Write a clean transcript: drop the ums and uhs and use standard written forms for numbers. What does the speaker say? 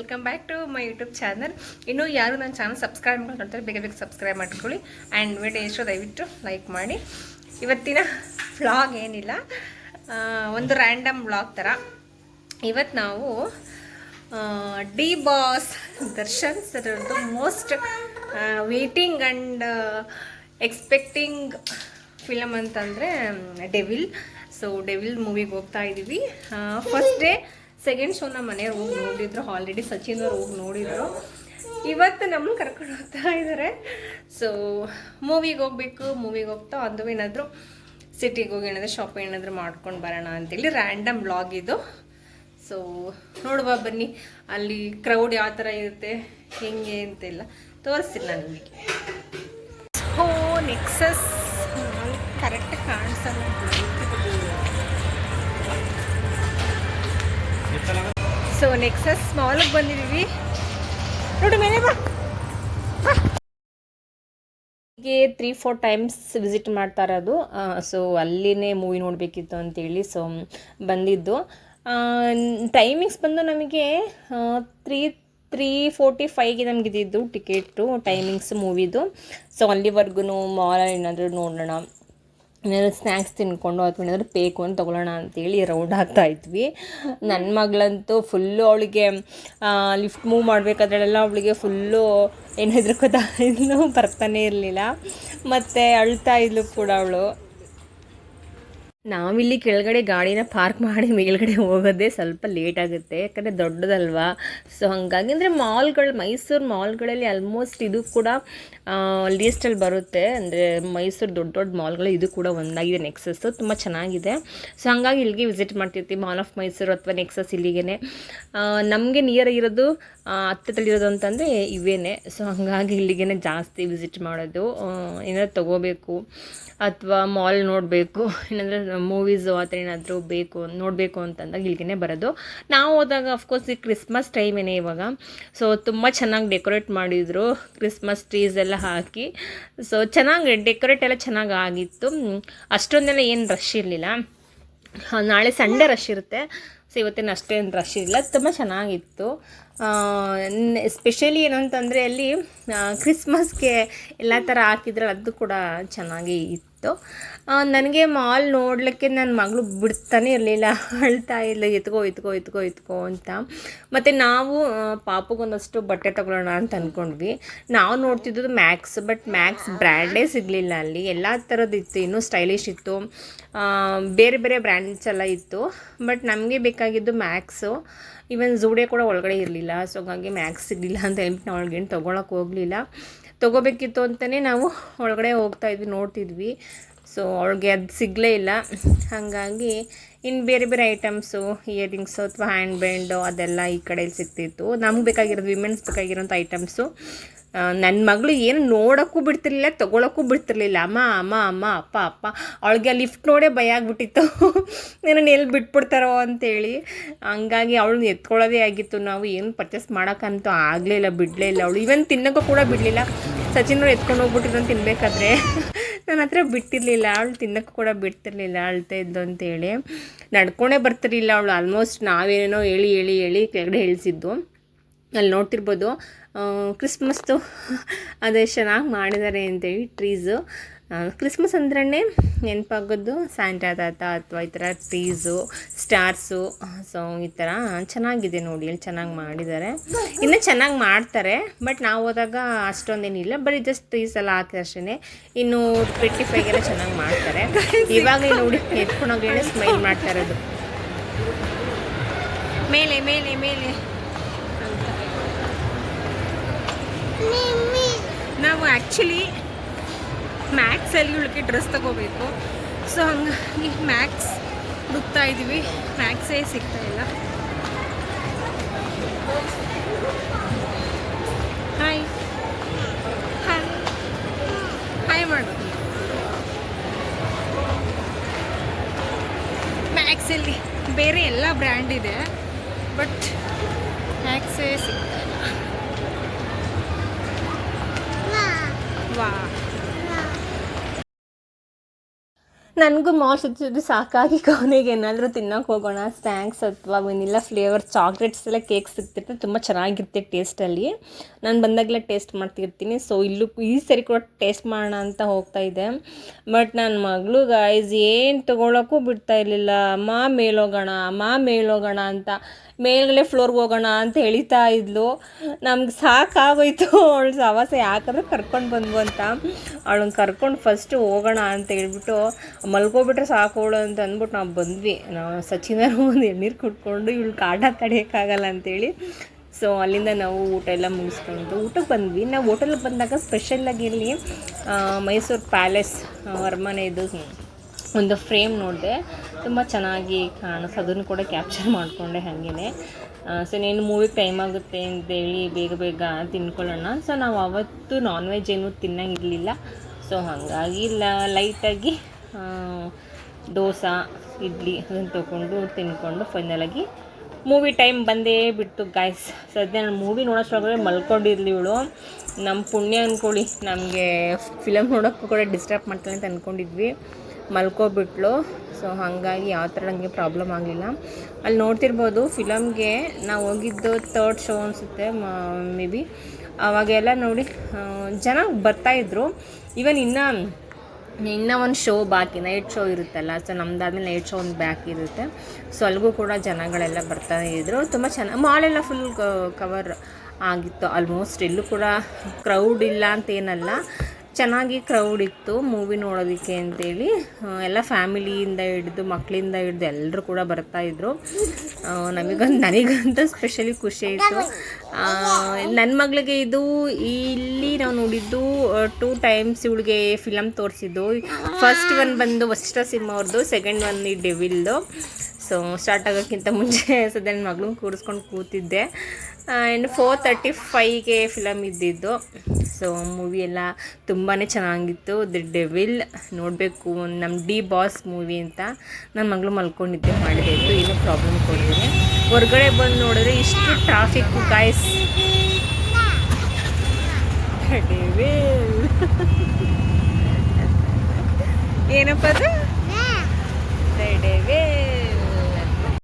Welcome back to my YouTube channel. ಇನ್ನೂ ಯಾರು ನನ್ನ ಚಾನಲ್ ಸಬ್ಸ್ಕ್ರೈಬ್ ಮಾಡ್ಕೊಳ್ತಾರೆ ಬೇಗ ಬೇಗ ಸಬ್ಸ್ಕ್ರೈಬ್ ಮಾಡ್ಕೊಳ್ಳಿ. ಆ್ಯಂಡ್ ವಿಡಿಯೋ ಇಷ್ಟು ದಯವಿಟ್ಟು ಲೈಕ್ ಮಾಡಿ. ಇವತ್ತಿನ ವ್ಲಾಗ್ ಏನಿಲ್ಲ, ಒಂದು ರ್ಯಾಂಡಮ್ ವ್ಲಾಗ್ ಥರ. ಇವತ್ತು ನಾವು ಡಿ ಬಾಸ್ ದರ್ಶನ್ ಸರ್ದು most waiting and expecting film ಅಂತಂದರೆ ಡೆವಿಲ್. ಸೊ ಡೆವಿಲ್ ಮೂವಿಗೆ ಹೋಗ್ತಾ ಇದ್ದೀವಿ. ಫಸ್ಟ್ ಡೇ ಸೆಕೆಂಡ್ ಶೋ ನಮ್ಮ ಮನೆಯವ್ರು ಹೋಗಿ ನೋಡಿದ್ರು, ಆಲ್ರೆಡಿ ಸಚಿನ್ ಅವ್ರು ಹೋಗಿ ನೋಡಿದ್ರು. ಇವತ್ತು ನಮ್ಮನ್ನು ಕರ್ಕೊಂಡು ಹೋಗ್ತಾ ಇದ್ದಾರೆ. ಸೊ ಮೂವಿಗೆ ಹೋಗ್ಬೇಕು. ಮೂವಿಗೆ ಹೋಗ್ತಾ ಅದು ಏನಾದರೂ ಸಿಟಿಗೆ ಹೋಗಿ ಏನಾದರೂ ಶಾಪಿಂಗ್ ಏನಾದರೂ ಮಾಡ್ಕೊಂಡು ಬರೋಣ ಅಂತೇಳಿ ರ್ಯಾಂಡಮ್ ವ್ಲಾಗ್ ಇದು. ಸೊ ನೋಡುವ ಬನ್ನಿ, ಅಲ್ಲಿ ಕ್ರೌಡ್ ಯಾವ ಥರ ಇರುತ್ತೆ ಹೆಂಗೆ ಅಂತೆಲ್ಲ ತೋರಿಸ್ತೀನಿ ನಾನು ನಿಮಗೆ. ಸೊ ನೆಕ್ಸಸ್ ಕರೆಕ್ಟ್ ಕಾಣಿಸಲ್ಲ. ಸೊ ನೆಕ್ಸಸ್ ಮಾಲ್ಗೆ ಬಂದಿದ್ದೀವಿ. ನೋಡಿ ಮೇಲೆ ಬಾ. ಹೀಗೆ 3-4 ಟೈಮ್ಸ್ ವಿಸಿಟ್ ಮಾಡ್ತಾ ಇರೋದು. ಸೊ ಅಲ್ಲಿನೇ ಮೂವಿ ನೋಡಬೇಕಿತ್ತು ಅಂತೇಳಿ ಸೊ ಬಂದಿದ್ದು. ಟೈಮಿಂಗ್ಸ್ ಬಂದು ನಮಗೆ 3:45ಗೆ ನಮ್ಗೆ ಇದ್ದಿದ್ದು ಟಿಕೆಟು ಟೈಮಿಂಗ್ಸ್ ಮೂವಿದು. ಸೊ ಅಲ್ಲಿವರೆಗೂ ಮಾಲಲ್ಲಿ ಏನಾದರೂ ನೋಡೋಣ, ಏನಾದರೂ ಸ್ನ್ಯಾಕ್ಸ್ ತಿನ್ಕೊಂಡು ಅಥವಾ ಏನಾದರೂ ಬೇಕು ಅಂತ ತೊಗೊಳ್ಳೋಣ ಅಂತೇಳಿ ರೌಂಡ್ ಆಗ್ತಾಯಿದ್ವಿ. ನನ್ನ ಮಗಳಂತೂ ಫುಲ್ಲು ಅವಳಿಗೆ ಲಿಫ್ಟ್ ಮೂವ್ ಮಾಡಬೇಕಾದ್ರೆಲ್ಲ ಅವಳಿಗೆ ಫುಲ್ಲು ಏನು ಹೆದರ್ಕೋತಾ ಬರ್ತಾನೆ ಇರಲಿಲ್ಲ, ಮತ್ತು ಅಳ್ತಾ ಇದ್ಲು ಕೂಡ ಅವಳು. ನಾವಿಲ್ಲಿ ಕೆಳಗಡೆ ಗಾಡಿನ ಪಾರ್ಕ್ ಮಾಡಿ ಮೇಲ್ಗಡೆ ಹೋಗೋದೇ ಸ್ವಲ್ಪ ಲೇಟ್ ಆಗುತ್ತೆ, ಯಾಕಂದರೆ ದೊಡ್ಡದಲ್ವಾ. ಸೊ ಹಾಗಾಗಿ ಅಂದರೆ ಮೈಸೂರು ಮಾಲ್ಗಳಲ್ಲಿ ಆಲ್ಮೋಸ್ಟ್ ಇದು ಕೂಡ ಲೀಸ್ಟಲ್ಲಿ ಬರುತ್ತೆ. ಅಂದರೆ ಮೈಸೂರು ದೊಡ್ಡ ದೊಡ್ಡ ಮಾಲ್ಗಳು ಇದು ಕೂಡ ಒಂದಾಗಿದೆ. ನೆಕ್ಸಸ್ಸು ತುಂಬ ಚೆನ್ನಾಗಿದೆ. ಸೊ ಹಾಗಾಗಿ ಇಲ್ಲಿಗೆ ವಿಸಿಟ್ ಮಾಡ್ತಿರ್ತೀವಿ, ಮಾಲ್ ಆಫ್ ಮೈಸೂರು ಅಥವಾ ನೆಕ್ಸಸ್ ಇಲ್ಲಿಗೆ. ನಮಗೆ ನಿಯರ್ ಇರೋದು ಹತ್ತದಲ್ಲಿರೋದು ಅಂತಂದರೆ ಇವೇನೆ. ಸೊ ಹಾಗಾಗಿ ಇಲ್ಲಿಗೆ ಜಾಸ್ತಿ ವಿಸಿಟ್ ಮಾಡೋದು. ಏನಾದ್ರು ತೊಗೋಬೇಕು ಅಥವಾ ಮಾಲ್ ನೋಡಬೇಕು, ಏನಂದರೆ ಮೂವೀಸು ಆ ಥರ ಏನಾದರೂ ನೋಡಬೇಕು ಅಂತಂದಾಗ ಇಲ್ಲಿಗೆ ಬರೋದು. ನಾವು ಹೋದಾಗ ಅಫ್ಕೋರ್ಸ್ ಈ ಕ್ರಿಸ್ಮಸ್ ಟೈಮೇನೆ ಇವಾಗ. ಸೊ ತುಂಬ ಚೆನ್ನಾಗಿ ಡೆಕೋರೇಟ್ ಮಾಡಿದರು, ಕ್ರಿಸ್ಮಸ್ ಟ್ರೀಸ್ ಎಲ್ಲ ಹಾಕಿ. ಸೊ ಚೆನ್ನಾಗಿ ಡೆಕೋರೇಟ್ ಎಲ್ಲ ಚೆನ್ನಾಗಿ ಆಗಿತ್ತು. ಅಷ್ಟೊಂದೆಲ್ಲ ಏನು ರಶ್ ಇರಲಿಲ್ಲ. ನಾಳೆ ಸಂಡೇ ರಶ್ ಇರುತ್ತೆ. ಸೊ ಇವತ್ತೇನು ಅಷ್ಟೇನು ರಶ್ ಇರಲಿಲ್ಲ, ತುಂಬ ಚೆನ್ನಾಗಿತ್ತು. ಸ್ಪೆಷಲಿ ಏನಂತಂದರೆ ಅಲ್ಲಿ ಕ್ರಿಸ್ಮಸ್ಗೆ ಎಲ್ಲ ಥರ ಹಾಕಿದ್ರೆ ಅದು ಕೂಡ ಚೆನ್ನಾಗಿ ಇತ್ತು. ನನಗೆ ಮಾಲ್ ನೋಡಲಿಕ್ಕೆ ನನ್ನ ಮಗಳು ಬಿಡ್ತಾನೆ ಇರಲಿಲ್ಲ, ಅಳ್ತಾ ಇಲ್ಲ, ಎತ್ಕೋ ಅಂತ. ಮತ್ತು ನಾವು ಪಾಪಗೊಂದಷ್ಟು ಬಟ್ಟೆ ತೊಗೊಳ್ಳೋಣ ಅಂತ ಅಂದ್ಕೊಂಡ್ವಿ. ನಾವು ನೋಡ್ತಿದ್ದು ಮ್ಯಾಕ್ಸ್, ಬಟ್ ಮ್ಯಾಕ್ಸ್ ಬ್ರ್ಯಾಂಡೇ ಸಿಗಲಿಲ್ಲ ಅಲ್ಲಿ. ಎಲ್ಲ ಥರದ್ದು ಇತ್ತು, ಇನ್ನೂ ಸ್ಟೈಲಿಶ್ ಇತ್ತು, ಬೇರೆ ಬೇರೆ ಬ್ರ್ಯಾಂಡ್ಸ್ ಎಲ್ಲ ಇತ್ತು. ಬಟ್ ನಮಗೆ ಬೇಕಾಗಿದ್ದು ಮ್ಯಾಕ್ಸು. ಈವನ್ ಝೂಡಿಯೋ ಕೂಡ ಒಳಗಡೆ ಇರಲಿಲ್ಲ. ಸೊ ಹಾಗಾಗಿ ಮ್ಯಾಕ್ಸ್ ಸಿಗಲಿಲ್ಲ ಅಂತ ಹೇಳ್ಬಿಟ್ಟು ನಾವು ಒಳಗೇನು ತೊಗೊಳಕ್ಕೆ ಹೋಗಲಿಲ್ಲ. ತೊಗೋಬೇಕಿತ್ತು ಅಂತಲೇ ನಾವು ಒಳಗಡೆ ಹೋಗ್ತಾಯಿದ್ವಿ, ನೋಡ್ತಿದ್ವಿ. ಸೊ ಅವಳಿಗೆ ಅದು ಸಿಗಲೇ ಇಲ್ಲ. ಹಾಗಾಗಿ ಇನ್ನು ಬೇರೆ ಬೇರೆ ಐಟಮ್ಸು, ಇಯರಿಂಗ್ಸು ಅಥವಾ ಹ್ಯಾಂಡ್ ಬ್ಯಾಂಡು ಅದೆಲ್ಲ ಈ ಕಡೆಯಲ್ಲಿ ಸಿಗ್ತಿತ್ತು. ನಮ್ಗೆ ಬೇಕಾಗಿರೋದು ವಿಮೆನ್ಸ್ ಬೇಕಾಗಿರೋಂಥ ಐಟಮ್ಸು. ನನ್ನ ಮಗಳು ಏನು ನೋಡೋಕ್ಕೂ ಬಿಡ್ತಿರ್ಲಿಲ್ಲ, ತೊಗೊಳಕ್ಕೂ ಬಿಡ್ತಿರ್ಲಿಲ್ಲ. ಅಮ್ಮ ಅಪ್ಪ ಅವಳಿಗೆ ಆ ಲಿಫ್ಟ್ ನೋಡೇ ಭಯ ಆಗಿಬಿಟ್ಟಿತ್ತು, ಏನನ್ನು ಎಲ್ಲಿ ಬಿಟ್ಬಿಡ್ತಾರೋ ಅಂತೇಳಿ. ಹಂಗಾಗಿ ಅವಳನ್ನ ಎತ್ಕೊಳ್ಳೋದೇ ಆಗಿತ್ತು. ನಾವು ಏನು ಪರ್ಚೇಸ್ ಮಾಡೋಕ್ಕಂತೂ ಆಗಲೇ ಇಲ್ಲ, ಬಿಡಲೇ ಇಲ್ಲ. ಅವಳು ಈವನ್ ತಿನ್ನೋಕ್ಕೂ ಕೂಡ ಬಿಡಲಿಲ್ಲ. ಸಚಿನವ್ರು ಎತ್ಕೊಂಡು ಹೋಗ್ಬಿಟ್ಟಿದ್ದು ತಿನ್ನಬೇಕಾದ್ರೆ ನನ್ನ ಹತ್ರ ಬಿಟ್ಟಿರಲಿಲ್ಲ. ಅವಳು ತಿನ್ನೋಕ್ಕೂ ಕೂಡ ಬಿಡ್ತಿರ್ಲಿಲ್ಲ, ಅಳ್ತಾ ಇದ್ದು ಅಂತೇಳಿ. ನಡ್ಕೊಂಡೇ ಬರ್ತಿರಲಿಲ್ಲ ಅವಳು. ಆಲ್ಮೋಸ್ಟ್ ನಾವೇನೇನೋ ಹೇಳಿ ಕೆಳಗಡೆ ಇಳಿಸಿದ್ದು. ಅಲ್ಲಿ ನೋಡ್ತಿರ್ಬೋದು ಕ್ರಿಸ್ಮಸ್ದು ಅದೇ ಚೆನ್ನಾಗಿ ಮಾಡಿದ್ದಾರೆ ಅಂತೇಳಿ ಟ್ರೀಸು. ಕ್ರಿಸ್ಮಸ್ ಅಂದ್ರೇ ನೆನಪಾಗೋದು ಸ್ಯಾಂಟಾ ತಾತ ಅಥವಾ ಈ ಥರ ಟ್ರೀಸು, ಸ್ಟಾರ್ಸು. ಸೊ ಈ ಥರ ಚೆನ್ನಾಗಿದೆ ನೋಡಿ, ಇಲ್ಲಿ ಚೆನ್ನಾಗಿ ಮಾಡಿದ್ದಾರೆ. ಇನ್ನೂ ಚೆನ್ನಾಗಿ ಮಾಡ್ತಾರೆ, ಬಟ್ ನಾವು ಹೋದಾಗ ಅಷ್ಟೊಂದೇನಿಲ್ಲ, ಬರೀ ಜಸ್ಟ್ ಟ್ರೀಸ್ ಎಲ್ಲ ಹಾಕಿ ಅಷ್ಟೇ. ಇನ್ನು 25ಗೆಲ್ಲ ಚೆನ್ನಾಗಿ ಮಾಡ್ತಾರೆ. ಇವಾಗಲೇ ನೋಡಿ ಎತ್ಕೊಂಡೋಗ್ಲೇ ಸ್ಮೈಲ್ ಮಾಡ್ತಾ ಇರೋದು. ಮೇಲೆ ಮೇಲೆ ಮೇಲೆ ನಾವು ಆ್ಯಕ್ಚುಲಿ ಮ್ಯಾಕ್ಸಲ್ಲಿ ಇವಳಿಗೆ ಡ್ರೆಸ್ ತೊಗೋಬೇಕು. ಸೊ ಹಂಗಾಗಿ ಮ್ಯಾಕ್ಸ್ ಹುಡುಕ್ತಾ ಇದ್ದೀವಿ, ಮ್ಯಾಕ್ಸೇ ಸಿಗ್ತಾ ಇಲ್ಲ. ಹಾಯ್ ಮಾಡು. ಮ್ಯಾಕ್ಸಲ್ಲಿ ಬೇರೆ ಎಲ್ಲ ಬ್ರ್ಯಾಂಡ್ ಇದೆ, ಬಟ್ ಮ್ಯಾಕ್ಸೇ ಸಿಗ್ತಾ ಇಲ್ಲ. ವಾ ನನಗೂ ಮಾಲ್ ಸುತ್ತಿದ್ದು ಸಾಕಾಗಿ ಕೊನೆಗೆ ಏನಾದರೂ ತಿನ್ನೋಕೆ ಹೋಗೋಣ, ಸ್ನ್ಯಾಕ್ಸ್ ಅಥವಾ ವೆನಿಲ್ಲ ಫ್ಲೇವರ್ ಚಾಕ್ಲೇಟ್ಸ್ ಎಲ್ಲ ಕೇಕ್ ಸಿಗ್ತಿರ್ತದೆ, ತುಂಬ ಚೆನ್ನಾಗಿರುತ್ತೆ ಟೇಸ್ಟಲ್ಲಿ. ನಾನು ಬಂದಾಗಲೇ ಟೇಸ್ಟ್ ಮಾಡ್ತಿರ್ತೀನಿ. ಸೊ ಇಲ್ಲೂ ಈ ಸರಿ ಕೂಡ ಟೇಸ್ಟ್ ಮಾಡೋಣ ಅಂತ ಹೋಗ್ತಾ ಇದ್ದೆ. ಬಟ್ ನನ್ನ ಮಗಳು ಗೈಸ್ ಏನು ತೊಗೊಳಕ್ಕೂ ಬಿಡ್ತಾ ಇರಲಿಲ್ಲ. ಅಮ್ಮ ಮೇಲೋಗೋಣ ಅಂತ, ಮೇಲ್ಗಡೆ ಫ್ಲೋರ್ಗೆ ಹೋಗೋಣ ಅಂತ ಎಳಿತಾ ಇದ್ಲು. ನಮ್ಗೆ ಸಾಕಾಗೋಯ್ತು ಅವಳು ಸವಾಸ, ಯಾಕಂದ್ರೆ ಕರ್ಕೊಂಡು ಬಂದ್ವು ಅಂತ. ಅವಳನ್ನ ಕರ್ಕೊಂಡು ಫಸ್ಟು ಹೋಗೋಣ ಅಂತ ಹೇಳ್ಬಿಟ್ಟು ಮಲ್ಕೋಬಿಟ್ರೆ ಸಾಕೋಳು ಅಂತ ಅಂದ್ಬಿಟ್ಟು ನಾವು ಬಂದ್ವಿ. ನಾವು ಸಚಿನರು ಒಂದು ಎಣ್ಣೀರು ಕುಟ್ಕೊಂಡು ಇವಳು ಕಾಟ ತಡೆಯೋಕ್ಕಾಗಲ್ಲ ಅಂತೇಳಿ. ಸೊ ಅಲ್ಲಿಂದ ನಾವು ಊಟ ಎಲ್ಲ ಮುಗಿಸ್ಕೊಂಡು ಊಟಕ್ಕೆ ಬಂದ್ವಿ. ನಾವು ಹೋಟೆಲ್ಗೆ ಬಂದಾಗ ಸ್ಪೆಷಲ್ಲಾಗಿ ಇಲ್ಲಿ ಮೈಸೂರು ಪ್ಯಾಲೇಸ್ ಅರಮನೆದು ಒಂದು ಫ್ರೇಮ್ ನೋಡಿದೆ, ತುಂಬ ಚೆನ್ನಾಗಿ ಕಾಣಿಸ್ತು. ಅದನ್ನು ಕೂಡ ಕ್ಯಾಪ್ಚರ್ ಮಾಡಿಕೊಂಡೆ ಹಾಗೇ. ಸೊ ನೀನು ಮೂವಿಗೆ ಟೈಮ್ ಆಗುತ್ತೆ ಅಂತೇಳಿ ಬೇಗ ತಿನ್ಕೊಳ್ಳೋಣ. ಸೊ ನಾವು ಅವತ್ತು ನಾನ್ ವೆಜ್ ಏನೂ ತಿನ್ನಂಗಿರಲಿಲ್ಲ. ಸೊ ಹಾಗಾಗಿ ಲೈಟಾಗಿ ದೋಸೆ ಇಡ್ಲಿ ಅದನ್ನು ತೊಗೊಂಡು ತಿನ್ಕೊಂಡು ಫೈನಲಾಗಿ ಮೂವಿ ಟೈಮ್ ಬಂದೇ ಬಿಟ್ಟು ಗಾಯ್ಸ್. ಸದ್ಯ ನಾನು ಮೂವಿ ನೋಡೋಷ್ಟ್ರೊಳಗಡೆ ಮಲ್ಕೊಂಡಿರಲಿ ಇವಳು. ನಮ್ಮ ಪುಣ್ಯ ಅಂದ್ಕೊಳ್ಳಿ, ನಮಗೆ ಫಿಲಮ್ ನೋಡೋಕ್ಕೂ ಕೂಡ ಡಿಸ್ಟರ್ಬ್ ಮಾಡ್ತಾಳೆ ಅಂತ ಅಂದ್ಕೊಂಡಿದ್ವಿ. ಮಲ್ಕೊಬಿಟ್ಲು. ಸೊ ಹಾಗಾಗಿ ಯಾವ ಥರ ನನಗೆ ಪ್ರಾಬ್ಲಮ್ ಆಗಲಿಲ್ಲ. ಅಲ್ಲಿ ನೋಡ್ತಿರ್ಬೋದು ಫಿಲಮ್ಗೆ ನಾವು ಹೋಗಿದ್ದು 3rd ಶೋ ಅನಿಸುತ್ತೆ ಮೇ ಬಿ. ಅವಾಗೆಲ್ಲ ನೋಡಿ ಜನ ಬರ್ತಾಯಿದ್ರು. ಈವನ್ ಇನ್ನೂ ಒಂದು ಶೋ ಬಾಕಿ, ನೈಟ್ ಶೋ ಇರುತ್ತಲ್ಲ. ಸೊ ನಮ್ದಾದ್ಮೇಲೆ ನೈಟ್ ಶೋ ಒಂದು ಬ್ಯಾಕ್ ಇರುತ್ತೆ. ಸೊ ಅಲ್ಲಿಗೂ ಕೂಡ ಜನಗಳೆಲ್ಲ ಬರ್ತಾಯಿದ್ರು. ತುಂಬ ಚೆನ್ನಾಗಿ ಮಾಲೆಲ್ಲ ಫುಲ್ ಕವರ್ ಆಗಿತ್ತು ಆಲ್ಮೋಸ್ಟ್. ಎಲ್ಲೂ ಕೂಡ ಕ್ರೌಡ್ ಇಲ್ಲ ಅಂತೇನಲ್ಲ, ಚೆನ್ನಾಗಿ ಕ್ರೌಡ್ ಇತ್ತು ಮೂವಿ ನೋಡೋದಕ್ಕೆ ಅಂತೇಳಿ. ಎಲ್ಲ ಫ್ಯಾಮಿಲಿಯಿಂದ ಹಿಡಿದು ಮಕ್ಕಳಿಂದ ಹಿಡಿದು ಎಲ್ಲರೂ ಕೂಡ ಬರ್ತಾಯಿದ್ರು. ನನಗಂತೂ ಸ್ಪೆಷಲಿ ಖುಷಿ ಆಯಿತು. ನನ್ನ ಮಗಳಿಗೆ ಇಲ್ಲಿ ನಾವು ನೋಡಿದ್ದು 2 ಟೈಮ್ಸ್ ಇವಳಿಗೆ ಫಿಲಮ್ ತೋರಿಸಿದ್ದು. ಫಸ್ಟ್ ಒನ್ ಬಂದು ವಸಿಷ್ಠ ಸಿಂಹ ಅವ್ರದ್ದು, ಸೆಕೆಂಡ್ ಒನ್ ಈ ಡೆವಿಲ್ದು. ಸೊ ಸ್ಟಾರ್ಟ್ ಆಗೋಕ್ಕಿಂತ ಮುಂಚೆ ಸದ್ಯ ನನ್ನ ಮಗಳನ್ನ ಕೂರಿಸ್ಕೊಂಡು ಕೂತಿದ್ದೆ. ಆ್ಯಂಡ್ 4:35ಗೆ ಫಿಲಮ್ ಇದ್ದಿದ್ದು. ಸೊ ಮೂವಿ ಎಲ್ಲ ತುಂಬಾ ಚೆನ್ನಾಗಿತ್ತು. ದಿ ಡೆವಿಲ್ ನೋಡಬೇಕು, ನಮ್ಮ ಡಿ ಬಾಸ್ ಮೂವಿ ಅಂತ. ನನ್ನ ಮಗಳು ಮಲ್ಕೊಂಡಿದ್ದೆ, ಮಾಡಿದೆ ಇತ್ತು, ಏನೂ ಪ್ರಾಬ್ಲಮ್ ಕೊಡ್ತೀನಿ. ಹೊರಗಡೆ ಬಂದು ನೋಡಿದ್ರೆ ಇಷ್ಟು ಟ್ರಾಫಿಕ್ಕು ಗಾಯ್ಸ್. ಡೆವಿಲ್ ಏನಪ್ಪ ಅದು?